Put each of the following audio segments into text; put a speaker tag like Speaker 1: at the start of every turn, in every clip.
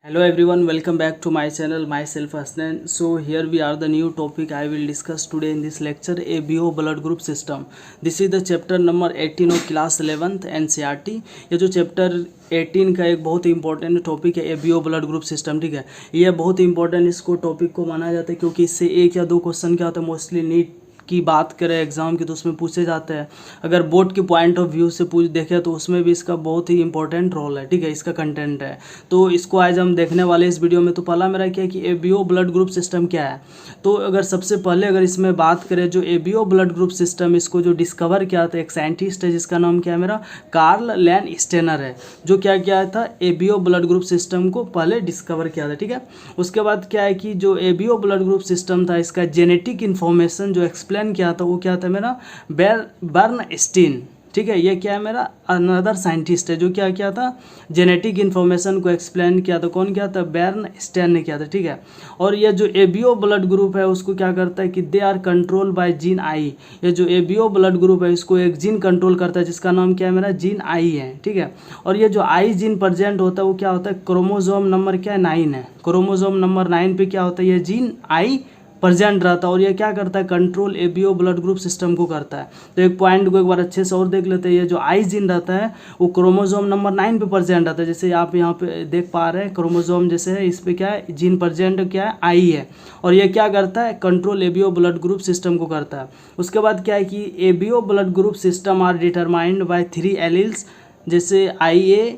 Speaker 1: Hello everyone, welcome back to my channel, myself Hasnan. So here we are the new topic I will discuss today in this lecture, ABO blood group system. This is the chapter number 18 of class 11th NCERT. ये जो chapter 18 का एक बहुत ही important topic है ABO blood group system, ठीक है। ये बहुत ही इंपॉर्टेंट इसको टॉपिक को माना जाता है क्योंकि इससे एक या दो क्वेश्चन क्या होता है, मोस्टली नीट की बात करें एग्ज़ाम की तो उसमें पूछे जाते हैं। अगर बोर्ड के पॉइंट ऑफ व्यू से पूछ देखें तो उसमें भी इसका बहुत ही इंपॉर्टेंट रोल है, ठीक है, इसका कंटेंट है। तो इसको आज हम देखने वाले इस वीडियो में। तो पहला मेरा क्या है कि एबीओ ब्लड ग्रुप सिस्टम क्या है। तो अगर सबसे पहले अगर इसमें बात करें जो एबीओ ब्लड ग्रुप सिस्टम, इसको जो डिस्कवर किया था एक साइंटिस्ट है जिसका नाम क्या है मेरा कार्ल लैंडस्टेनर है, जो क्या किया था एबीओ ब्लड ग्रुप सिस्टम को पहले डिस्कवर किया था, ठीक है। उसके बाद क्या है कि जो एबीओ ब्लड ग्रुप सिस्टम था इसका जेनेटिक इन्फॉर्मेशन जो एक्सप्लेन किया था वो क्या था मेरा बर्नस्टीन, ठीक है। ये क्या है मेरा अनदर साइंटिस्ट है जो क्या किया था जेनेटिक इन्फॉर्मेशन को एक्सप्लेन किया था। कौन किया था? बर्नस्टीन ने किया था, ठीक है। और ये जो एबीओ ब्लड ग्रुप है उसको क्या करता है कि they are control by gene I. ये जो एबीओ ब्लड ग्रुप है इसको एक जीन कंट्रोल करता है जिसका नाम क्या है मेरा जीन आई है, ठीक है। और ये जो आई जीन प्रेजेंट होता है वो क्या होता है क्रोमोजोम नंबर क्या है 9 है। क्रोमोजोम नंबर 9 पे क्या होता है ये जीन आई प्रेजेंट रहता है और ये क्या करता है control ABO blood group system को करता है। तो एक पॉइंट को एक बार अच्छे से और देख लेते हैं। ये जो आई जीन रहता है वो क्रोमोजोम नंबर 9 पे प्रेजेंट रहता है, जैसे आप यहाँ पे देख पा रहे हैं क्रोमोजोम जैसे है इस पे क्या है जीन प्रेजेंट क्या है आई है। और ये क्या करता है control ABO blood group system को करता है। उसके बाद क्या है कि ABO blood group system are determined by 3 alleles, जैसे IA,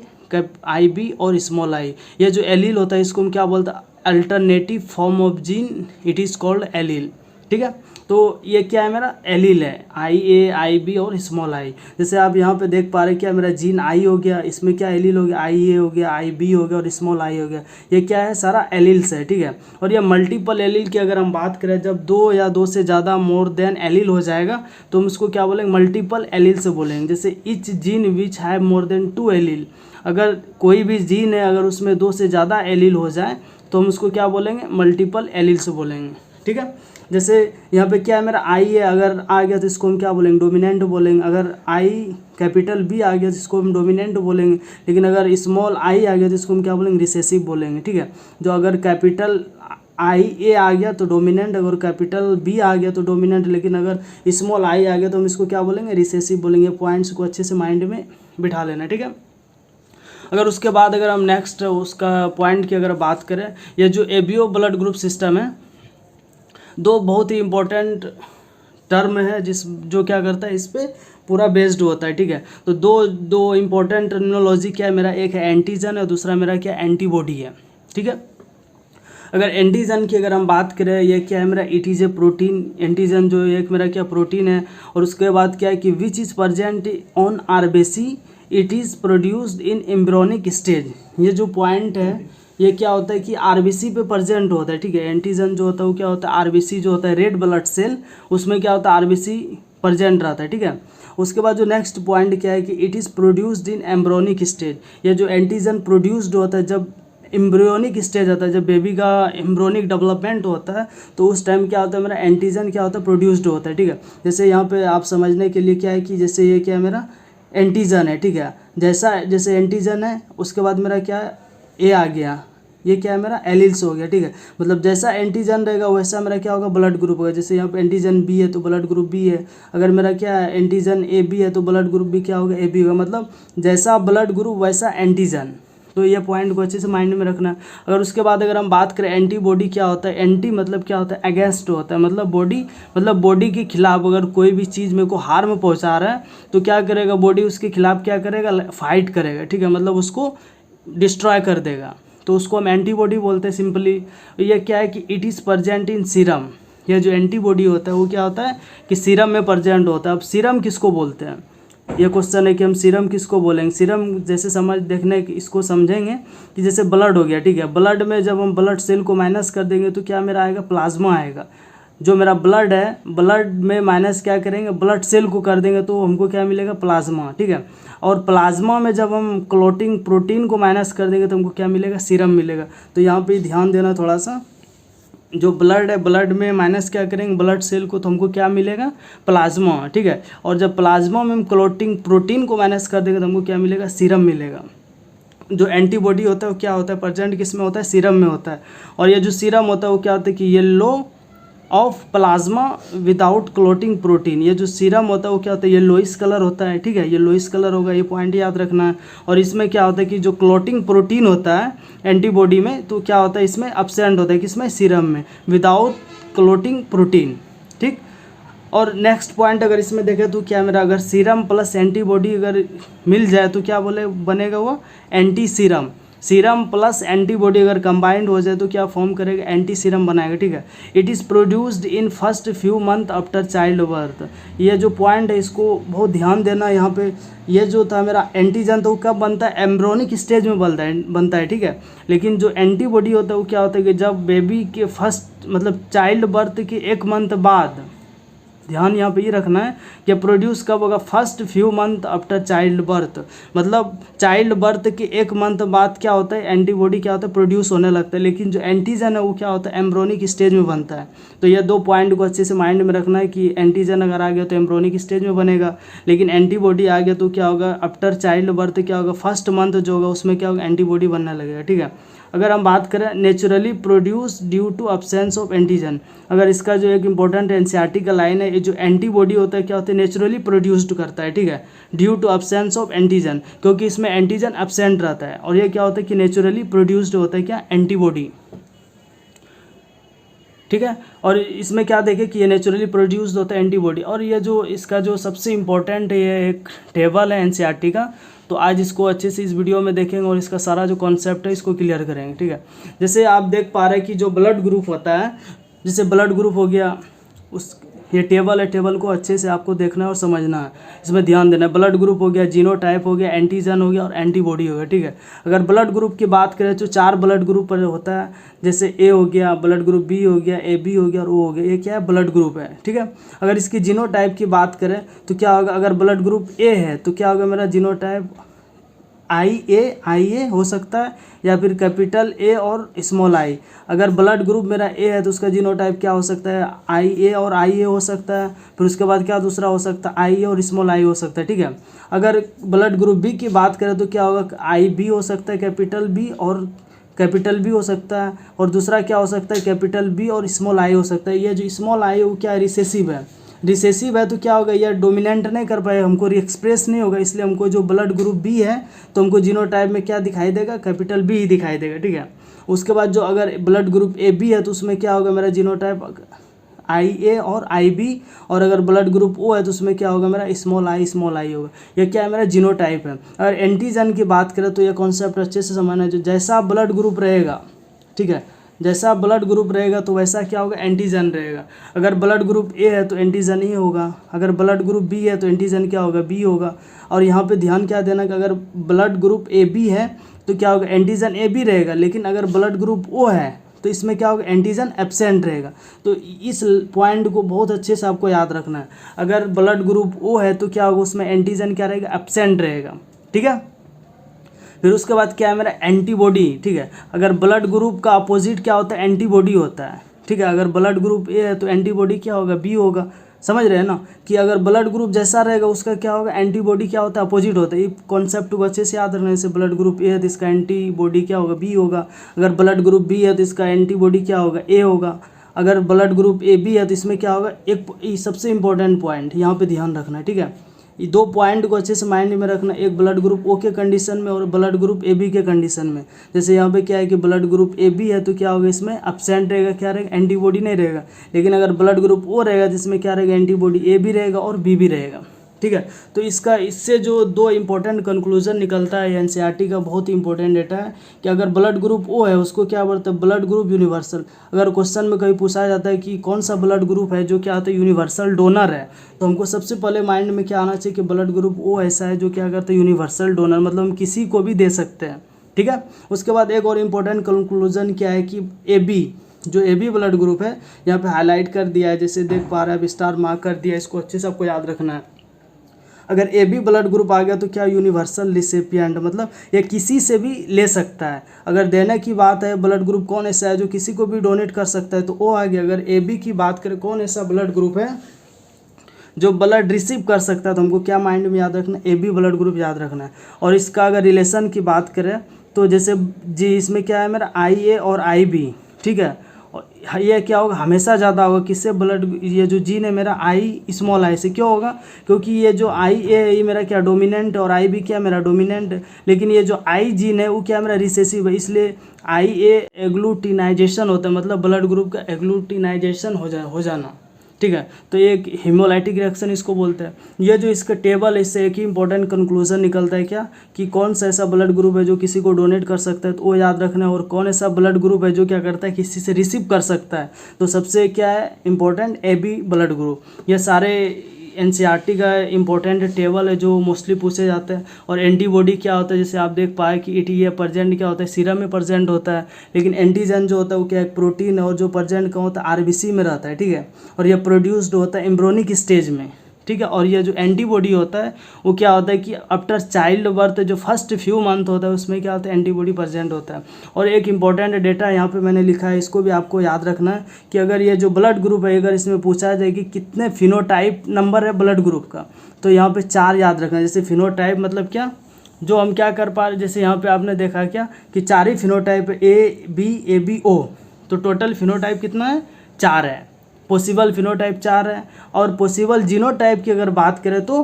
Speaker 1: IB और स्मॉल आई। ये जो एलील होता है इसको हम क्या बोलते हैं alternative form of gene, it is called allele, ठीक है। तो ये क्या है मेरा एलील है IA, IB और स्मॉल आई। जैसे आप यहाँ पे देख पा रहे क्या मेरा जीन आई हो गया, इसमें क्या एलील हो गया IA हो गया, IB हो गया और स्मॉल आई हो गया। ये क्या है सारा एलील्स है, ठीक है। और ये मल्टीपल एलील की अगर हम बात करें जब 2 या 2 से ज़्यादा मोर देन एलील हो जाएगा तो हम उसको क्या बोलेंगे मल्टीपल एलील से बोलेंगे। जैसे etch gene which have more than 2 allele, अगर कोई भी जीन है अगर उसमें 2 से ज़्यादा एलील हो जाए तो हम उसको क्या बोलेंगे मल्टीपल एलील से बोलेंगे, ठीक है। जैसे यहाँ पे क्या है मेरा आई है, अगर आ गया तो इसको हम क्या बोलेंगे डोमिनेंट बोलेंगे। अगर आई कैपिटल B आ गया तो इसको हम डोमिनेंट बोलेंगे। लेकिन अगर स्मॉल आई आ गया तो इसको हम क्या बोलेंगे रिसेसिव बोलेंगे, ठीक है। जो अगर कैपिटल IA आ गया तो डोमिनेंट, अगर कैपिटल B आ गया तो डोमिनेंट, लेकिन अगर स्मॉल आई आ गया तो हम इसको क्या बोलेंगे रिसेसिव बोलेंगे। पॉइंट्स को अच्छे से माइंड में बिठा लेना, ठीक है। अगर उसके बाद अगर हम नेक्स्ट उसका पॉइंट की अगर बात करें, ये जो एबीओ ब्लड ग्रुप सिस्टम है दो बहुत ही इम्पोर्टेंट टर्म है जिस जो क्या करता है इस पर पूरा बेस्ड होता है, ठीक है। तो दो इम्पोर्टेंट टर्मिनोलॉजी क्या है मेरा, एक है एंटीजन और दूसरा मेरा क्या एंटीबॉडी है, ठीक है। अगर एंटीजन की अगर हम बात करें ये क्या है मेरा it is a protein. Antigen जो एक मेरा क्या प्रोटीन है। और उसके बाद क्या है कि which is present on RBC, it is produced in embryonic stage. ये जो पॉइंट है ये क्या होता है कि RBC पे प्रेजेंट होता है, ठीक है। एंटीजन जो होता है वो क्या होता है RBC जो होता है रेड ब्लड सेल, उसमें क्या होता है RBC प्रेजेंट रहता है, ठीक है। उसके बाद जो नेक्स्ट पॉइंट क्या है कि it is produced in embryonic stage. ये जो एंटीजन प्रोड्यूस्ड होता है जब एम्ब्रियोनिक स्टेज आता है, जब बेबी का एम्ब्रियोनिक डेवलपमेंट होता है तो उस टाइम क्या होता है मेरा एंटीजन क्या होता है प्रोड्यूस्ड होता है, ठीक है। जैसे यहाँ पे आप समझने के लिए क्या है कि जैसे ये क्या है मेरा एंटीजन है, ठीक है। जैसे एंटीजन है उसके बाद मेरा क्या A आ गया, ये क्या है मेरा एलील्स हो गया, ठीक है। मतलब जैसा एंटीजन रहेगा वैसा मेरा क्या होगा ब्लड ग्रुप होगा। जैसे यहाँ पे एंटीजन B है तो ब्लड ग्रुप B है। अगर मेरा क्या है एंटीजन AB है तो ब्लड ग्रुप भी क्या होगा AB होगा। मतलब जैसा ब्लड ग्रुप वैसा एंटीजन। तो ये पॉइंट को अच्छे से माइंड में रखना। अगर उसके बाद अगर हम बात करें एंटीबॉडी क्या होता है, एंटी मतलब क्या होता है अगेंस्ट होता है। मतलब बॉडी के खिलाफ अगर कोई भी चीज़ मेरे को हार्म पहुंचा रहा है तो क्या करेगा बॉडी उसके खिलाफ क्या करेगा फाइट करेगा, ठीक है। मतलब उसको डिस्ट्रॉय कर देगा तो उसको हम एंटीबॉडी बोलते हैं सिंपली। ये क्या है कि it is present in serum. यह जो एंटीबॉडी होता है वो क्या होता है कि सीरम में प्रजेंट होता है। अब सीरम किसको बोलते हैं ये क्वेश्चन है कि हम सीरम किसको बोलेंगे। सीरम जैसे समझ देखने इसको समझेंगे कि जैसे ब्लड हो गया, ठीक है। ब्लड में जब हम ब्लड सेल को माइनस कर देंगे तो क्या मेरा आएगा प्लाज्मा आएगा। जो मेरा ब्लड है ब्लड में माइनस क्या करेंगे ब्लड सेल को कर देंगे तो हमको क्या मिलेगा प्लाज्मा, ठीक है। और प्लाज्मा में जब हम क्लोटिंग प्रोटीन को माइनस कर देंगे तो हमको क्या मिलेगा सीरम मिलेगा। तो यहाँ पे ध्यान देना थोड़ा सा, जो ब्लड है ब्लड में माइनस क्या करेंगे ब्लड सेल को तो हमको क्या मिलेगा प्लाज्मा, ठीक है। और जब प्लाज्मा में हम क्लोटिंग प्रोटीन को माइनस कर देंगे तो हमको क्या मिलेगा सीरम मिलेगा। जो एंटीबॉडी होता है वो क्या होता है, प्रेजेंट किस में होता है, सीरम में होता है। और ये जो सीरम होता है वो क्या होता है कि yellow of plasma without clotting protein. ये जो सीरम होता है वो क्या होता है, येलोइश कलर होता है, ठीक है, येलोइश कलर होगा, ये पॉइंट याद रखना है। और इसमें क्या होता है कि जो क्लोटिंग प्रोटीन होता है एंटीबॉडी में, तो क्या होता है इसमें एब्सेंट होता है, किसमें, सीरम में, विदाउट क्लोटिंग प्रोटीन, ठीक। और नेक्स्ट पॉइंट अगर इसमें देखें तो क्या मेरा, अगर सीरम प्लस एंटीबॉडी अगर मिल जाए तो क्या बोले बनेगा वो, anti serum. Serum plus antibody अगर कंबाइंड हो जाए तो क्या फॉर्म करेगा, एंटी सीरम बनाएगा, ठीक है। It is produced in first few month after child birth. ये जो पॉइंट है इसको बहुत ध्यान देना यहाँ पे। ये जो था मेरा एंटीजन तो कब बनता है, एम्ब्रोनिक स्टेज में बनता है, ठीक है। लेकिन जो एंटीबॉडी होता है वो क्या होता है कि जब बेबी के फर्स्ट मतलब चाइल्ड बर्थ के 1 मंथ बाद, ध्यान यहाँ पे ये रखना है कि प्रोड्यूस कब होगा, first few month after child birth. मतलब चाइल्ड बर्थ के 1 मंथ बाद क्या होता है, एंटीबॉडी क्या होता है, प्रोड्यूस होने लगता है। लेकिन जो एंटीजन है वो क्या होता है, एम्ब्रोनिक स्टेज में बनता है। तो ये 2 पॉइंट को अच्छे से माइंड में रखना है कि एंटीजन अगर आ गया तो एम्ब्रोनिक स्टेज में बनेगा, लेकिन एंटीबॉडी आ गया तो क्या होगा, आफ्टर चाइल्ड बर्थ क्या होगा, फर्स्ट मंथ जो होगा उसमें क्या होगा, एंटीबॉडी बनने लगेगा, ठीक है। अगर हम बात करें naturally produce due to absence of antigen, अगर इसका जो एक इंपॉर्टेंट एनसीईआरटी का लाइन है, ये जो एंटीबॉडी होता है क्या होता है, नेचुरली प्रोड्यूस्ड करता है, ठीक है, due to absence of antigen, क्योंकि इसमें एंटीजन एब्सेंट रहता है। और ये क्या होता है कि नेचुरली प्रोड्यूस्ड होता है क्या, एंटीबॉडी, ठीक है। और इसमें क्या देखें कि ये नेचुरली प्रोड्यूस्ड होता है एंटीबॉडी। और ये जो इसका जो सबसे इम्पोर्टेंट है, ये एक टेबल है एनसीईआरटी का, तो आज इसको अच्छे से इस वीडियो में देखेंगे और इसका सारा जो कॉन्सेप्ट है इसको क्लियर करेंगे, ठीक है। जैसे आप देख पा रहे हैं कि जो ब्लड ग्रुप होता है, जैसे ब्लड ग्रुप हो गया, उस ये टेबल है, टेबल को अच्छे से आपको देखना है और समझना है, इसमें ध्यान देना है। ब्लड ग्रुप हो गया, जीनोटाइप हो गया, एंटीजन हो गया और एंटीबॉडी हो गया, ठीक है। अगर ब्लड ग्रुप की बात करें तो 4 ब्लड ग्रुप होता है, जैसे ए हो गया, ब्लड ग्रुप बी हो गया, ए बी हो गया और ओ हो गया, ये क्या है, ब्लड ग्रुप है, ठीक है। अगर इसकी जीनोटाइप की बात करें तो क्या होगा, अगर ब्लड ग्रुप ए है तो क्या होगा मेरा जीनोटाइप आई ए हो सकता है, या फिर कैपिटल ए और स्मॉल आई। अगर ब्लड ग्रुप मेरा ए है तो उसका जीनोटाइप क्या हो सकता है, आई ए और आई ए हो सकता है। फिर उसके बाद क्या दूसरा हो सकता है, आई ए और स्मॉल आई हो सकता है, ठीक है। अगर ब्लड ग्रुप बी की बात करें तो क्या होगा, आई बी हो सकता है, कैपिटल बी और कैपिटल बी हो सकता है, और दूसरा क्या हो सकता है, कैपिटल बी और स्मॉल आई हो सकता है। ये जो स्मॉल आई है वो क्या है, रिसेसिव है। रिसेसिव है तो क्या होगा, यह डोमिनेंट नहीं कर पाएगा, हमको एक्सप्रेस नहीं होगा, इसलिए हमको जो ब्लड ग्रुप बी है तो हमको जीनोटाइप में क्या दिखाई देगा, कैपिटल बी ही दिखाई देगा, ठीक है। उसके बाद जो अगर ब्लड ग्रुप ए बी है तो उसमें क्या होगा मेरा जीनोटाइप आई ए और आई बी, और अगर ब्लड ग्रुप ओ है तो उसमें क्या होगा मेरा स्मॉल आई होगा। यह क्या है, मेरा जीनोटाइप है। अगर एंटीजन की बात करें तो यह कॉन्सेप्ट अच्छे से समझना है, जो जैसा ब्लड ग्रुप रहेगा, ठीक है, जैसा ब्लड ग्रुप रहेगा तो वैसा क्या होगा, एंटीजन रहेगा। अगर ब्लड ग्रुप ए है तो एंटीजन ही होगा, अगर ब्लड ग्रुप बी है तो एंटीजन क्या होगा, बी होगा। और यहाँ पे ध्यान क्या देना कि अगर ब्लड ग्रुप ए बी है तो क्या होगा, एंटीजन ए बी रहेगा, लेकिन अगर ब्लड ग्रुप ओ है तो इसमें क्या होगा, एंटीजन एब्सेंट रहेगा। तो इस पॉइंट को बहुत अच्छे से आपको याद रखना है। अगर ब्लड ग्रुप ओ है तो क्या होगा, उसमें एंटीजन क्या रहेगा, एब्सेंट रहेगा, ठीक है। फिर उसके बाद क्या है मेरा एंटीबॉडी, ठीक है। अगर ब्लड ग्रुप का अपोजिट क्या होता है, एंटीबॉडी होता है, ठीक है। अगर ब्लड ग्रुप ए है तो एंटीबॉडी क्या होगा, बी होगा। समझ रहे हैं ना कि अगर ब्लड ग्रुप जैसा रहेगा उसका क्या होगा, एंटीबॉडी क्या होता है, अपोजिट होता है। ये कॉन्सेप्ट को अच्छे से याद रखने से, ब्लड ग्रुप ए है तो इसका एंटीबॉडी क्या होगा, बी होगा। अगर ब्लड ग्रुप बी है तो इसका एंटीबॉडी क्या होगा, ए होगा। अगर ब्लड ग्रुप ए बी है तो इसमें क्या होगा, एक सबसे इंपॉर्टेंट पॉइंट यहाँ पे ध्यान रखना है, ठीक है। ये 2 पॉइंट को अच्छे से माइंड में रखना, एक ब्लड ग्रुप ओ के कंडीशन में और ब्लड ग्रुप ए बी के कंडीशन में। जैसे यहाँ पे क्या है कि ब्लड ग्रुप ए बी है तो क्या होगा, इसमें एब्सेंट रहेगा, क्या रहेगा, एंटीबॉडी नहीं रहेगा। लेकिन अगर ब्लड ग्रुप ओ रहेगा जिसमें क्या रहेगा, एंटीबॉडी ए भी रहेगा और बी भी रहेगा, ठीक है। तो इससे जो 2 इंपॉर्टेंट कंक्लूजन निकलता है एनसीईआरटी का, बहुत ही इंपॉर्टेंट डेटा है कि अगर ब्लड ग्रुप ओ है उसको क्या बोलते हैं, ब्लड ग्रुप यूनिवर्सल। अगर क्वेश्चन में कहीं पूछा जाता है कि कौन सा ब्लड ग्रुप है जो क्या होता है, यूनिवर्सल डोनर है, तो हमको सबसे पहले माइंड में क्या आना चाहिए कि ब्लड ग्रुप ओ ऐसा है जो क्या करता है, यूनिवर्सल डोनर, मतलब हम किसी को भी दे सकते हैं, ठीक है। उसके बाद एक और इम्पोर्टेंट कंक्लूजन क्या है कि ए बी, जो ए बी ब्लड ग्रुप है यहाँ पे हाईलाइट कर दिया है, जैसे देख पा रहे हैं, स्टार मार्क कर दिया है, इसको अच्छे से आपको याद रखना है। अगर ए बी ब्लड ग्रुप आ गया तो क्या यूनिवर्सल रिसिपिएंट, मतलब ये किसी से भी ले सकता है। अगर देने की बात है, ब्लड ग्रुप कौन ऐसा है जो किसी को भी डोनेट कर सकता है, तो ओ आ गया। अगर ए बी की बात करें, कौन ऐसा ब्लड ग्रुप है जो ब्लड रिसीव कर सकता है, तो हमको क्या माइंड में याद रखना है, ए बी ब्लड ग्रुप याद रखना है। और इसका अगर रिलेशन की बात करें तो जैसे जी इसमें क्या है मेरा आई ए और आई बी, ठीक है। और ये क्या होगा, हमेशा ज़्यादा होगा किससे, ब्लड, ये जो जीन है मेरा आई स्मॉल आई से। क्यों होगा, क्योंकि ये जो आई ए है ये मेरा क्या डोमिनेंट और आई बी क्या मेरा डोमिनेंट, लेकिन ये जो आई जीन है वो क्या मेरा रिसेसिव है, इसलिए आई ए एग्लूटिनाइजेशन होता है, मतलब ब्लड ग्रुप का एग्लूटिनाइजेशन हो जाना, ठीक है। तो ये एक हिमोलाइटिक रिएक्शन इसको बोलते हैं। ये जो इसका टेबल है, इससे एक ही इंपॉर्टेंट कंक्लूजन निकलता है क्या, कि कौन सा ऐसा ब्लड ग्रुप है जो किसी को डोनेट कर सकता है, तो वो याद रखना है। और कौन ऐसा ब्लड ग्रुप है जो क्या करता है, किसी से रिसीव कर सकता है, तो सबसे क्या है important, A B blood group. ये सारे एनसीईआरटी का इम्पोर्टेंट टेबल है जो मोस्टली पूछे जाते हैं। और एंटीबॉडी क्या होता है, जैसे आप देख पाए कि ये प्रेजेंट क्या होता है, सीरम में प्रेजेंट होता है, लेकिन एंटीजन जो होता है वो क्या एक प्रोटीन है, और जो प्रेजेंट कहाँ होता है, आरबीसी में रहता है, ठीक है। और ये प्रोड्यूस्ड होता है एम्ब्रियोनिक स्टेज में, ठीक है। और ये जो एंटीबॉडी होता है वो क्या होता है कि आफ्टर चाइल्ड बर्थ जो फर्स्ट फ्यू मंथ होता है उसमें क्या होता है, एंटीबॉडी प्रेजेंट होता है। और एक इंपॉर्टेंट डेटा यहाँ पे मैंने लिखा है, इसको भी आपको याद रखना है कि अगर ये जो ब्लड ग्रुप है, अगर इसमें पूछा जाए कि कितने फिनोटाइप नंबर है ब्लड ग्रुप का, तो यहाँ पे 4 याद रखना है। जैसे फिनोटाइप मतलब क्या, जो हम क्या कर पा रहे, जैसे यहाँ पे आपने देखा क्या कि 4 ही फिनोटाइप है, ए बी ओ, तो टोटल फिनोटाइप कितना है, 4 है। पॉसिबल फिनोटाइप 4 है। और पॉसिबल जीनोटाइप की अगर बात करें तो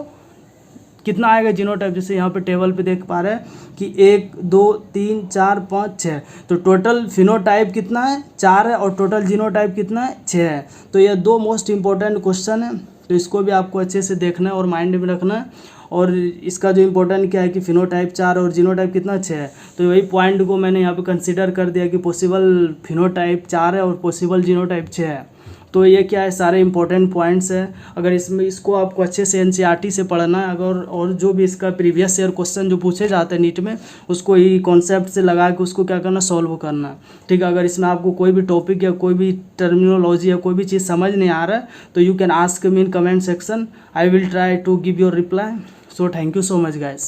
Speaker 1: कितना आएगा जीनोटाइप, जैसे यहाँ पे टेबल पे देख पा रहे हैं कि 1 2 3 4 5 6, तो टोटल फिनोटाइप कितना है, 4 है, और टोटल जीनोटाइप कितना है, 6 है। तो ये 2 मोस्ट इंपॉर्टेंट क्वेश्चन है, तो इसको भी आपको अच्छे से देखना है और माइंड में रखना है। और इसका जो इम्पोर्टेंट क्या है कि फिनोटाइप 4 और जीनोटाइप कितना 6 है, तो वही पॉइंट को मैंने यहाँ पे कंसीडर कर दिया कि पॉसिबल फिनोटाइप 4 है और पॉसिबल जीनोटाइप 6 है। तो ये क्या है, सारे इंपॉर्टेंट पॉइंट्स हैं। अगर इसमें इसको आपको अच्छे से एनसीईआरटी से पढ़ना है, अगर और जो भी इसका प्रीवियस ईयर क्वेश्चन जो पूछे जाते हैं नीट में, उसको ही कॉन्सेप्ट से लगा के उसको क्या करना, सॉल्व करना है, ठीक है। अगर इसमें आपको कोई भी टॉपिक या कोई भी टर्मिनोलॉजी या कोई भी चीज़ समझ नहीं आ रहा है, तो you can ask me in comment section, I will try to give your reply. So thank you so much guys.